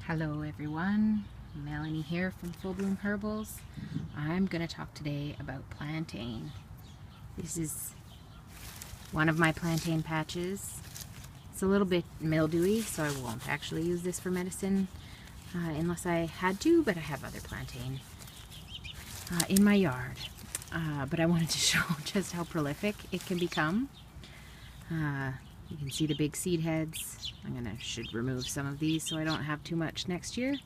Hello everyone, Melanie here from Full Bloom Herbals. I'm going to talk today about plantain. This is one of my plantain patches. It's a little bit mildewy, so I won't actually use this for medicine unless I had to, but I have other plantain in my yard. But I wanted to show just how prolific it can become. You can see the big seed heads. Should remove some of these so I don't have too much next year.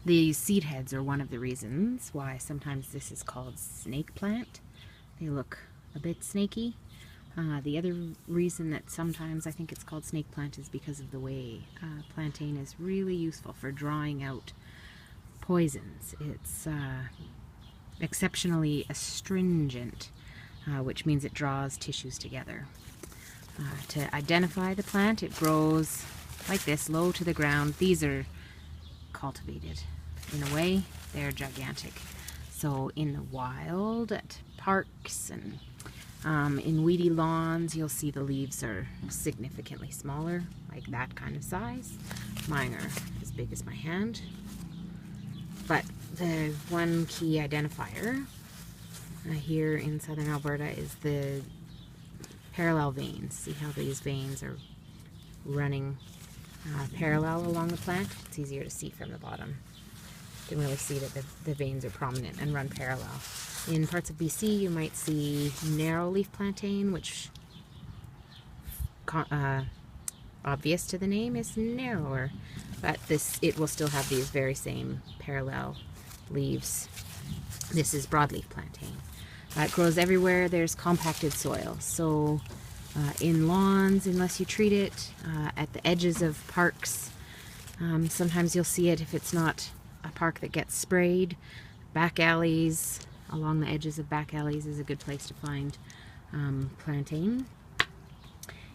The seed heads are one of the reasons why sometimes this is called snake plant. They look a bit snaky. The other reason that sometimes I think it's called snake plant is because of the way plantain is really useful for drawing out poisons. It's exceptionally astringent, which means it draws tissues together. To identify the plant, it grows like this, low to the ground. These are cultivated. In a way, they're gigantic. So in the wild, at parks and in weedy lawns, you'll see the leaves are significantly smaller, like that kind of size. Mine are as big as my hand. But the one key identifier here in southern Alberta is the parallel veins. See how these veins are running parallel along the plant? It's easier to see from the bottom. You can really see that the veins are prominent and run parallel. In parts of BC you might see narrow leaf plantain, which obvious to the name is narrower, but it will still have these very same parallel leaves. This is broadleaf plantain. It grows everywhere there's compacted soil, so in lawns, unless you treat it, at the edges of parks, sometimes you'll see it if it's not a park that gets sprayed. Back alleys, along the edges of back alleys is a good place to find plantain.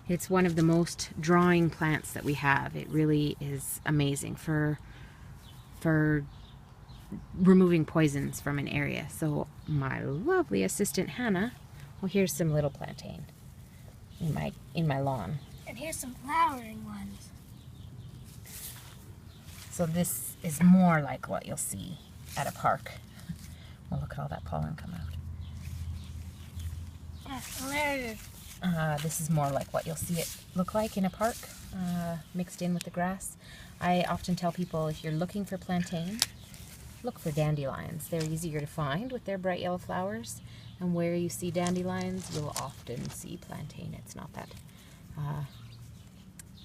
It's one of the most drawing plants that we have. It really is amazing for removing poisons from an area. So my lovely assistant Hannah, well, here's some little plantain in my lawn. And here's some flowering ones. So this is more like what you'll see at a park. Well, look at all that pollen come out. Yes, well, there it is. This is more like what you'll see it look like in a park, mixed in with the grass. I often tell people, if you're looking for plantain, look for dandelions. They're easier to find with their bright yellow flowers, and where you see dandelions, you'll often see plantain. It's not that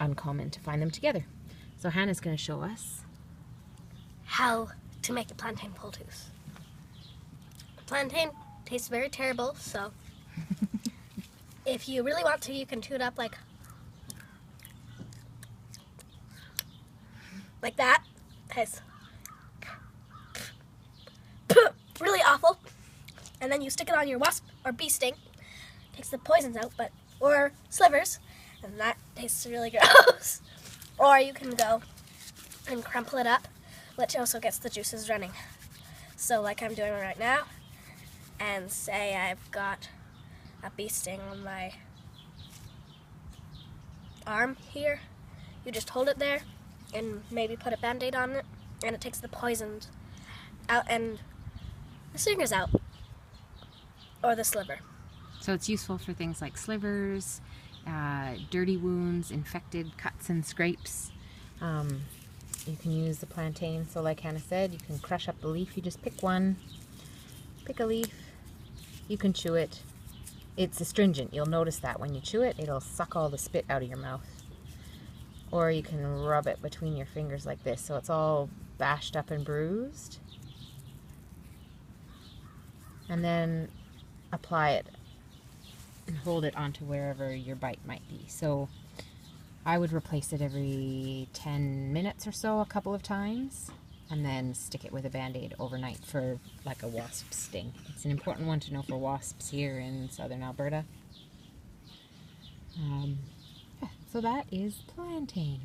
uncommon to find them together. So Hannah's going to show us how to make a plantain poultice. Plantain tastes very terrible, so if you really want to, you can chew it up like that. It's really awful. And then you stick it on your wasp or bee sting, takes the poisons out, or slivers, and that tastes really gross. Or you can go and crumple it up, which also gets the juices running. So like I'm doing right now, and say I've got a bee sting on my arm here, you just hold it there and maybe put a band-aid on it, and it takes the poisons out and the stingers out, or the sliver. So it's useful for things like slivers, dirty wounds, infected cuts and scrapes. You can use the plantain, so like Hannah said, you can crush up the leaf. You just pick one, pick a leaf, you can chew it. It's astringent. You'll notice that when you chew it, it'll suck all the spit out of your mouth. Or you can rub it between your fingers like this, so it's all bashed up and bruised. And then apply it and hold it onto wherever your bite might be. So I would replace it every 10 minutes or so, a couple of times, and then stick it with a band-aid overnight for like a wasp sting. It's an important one to know for wasps here in southern Alberta. So that is plantain.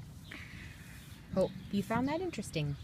Hope you found that interesting.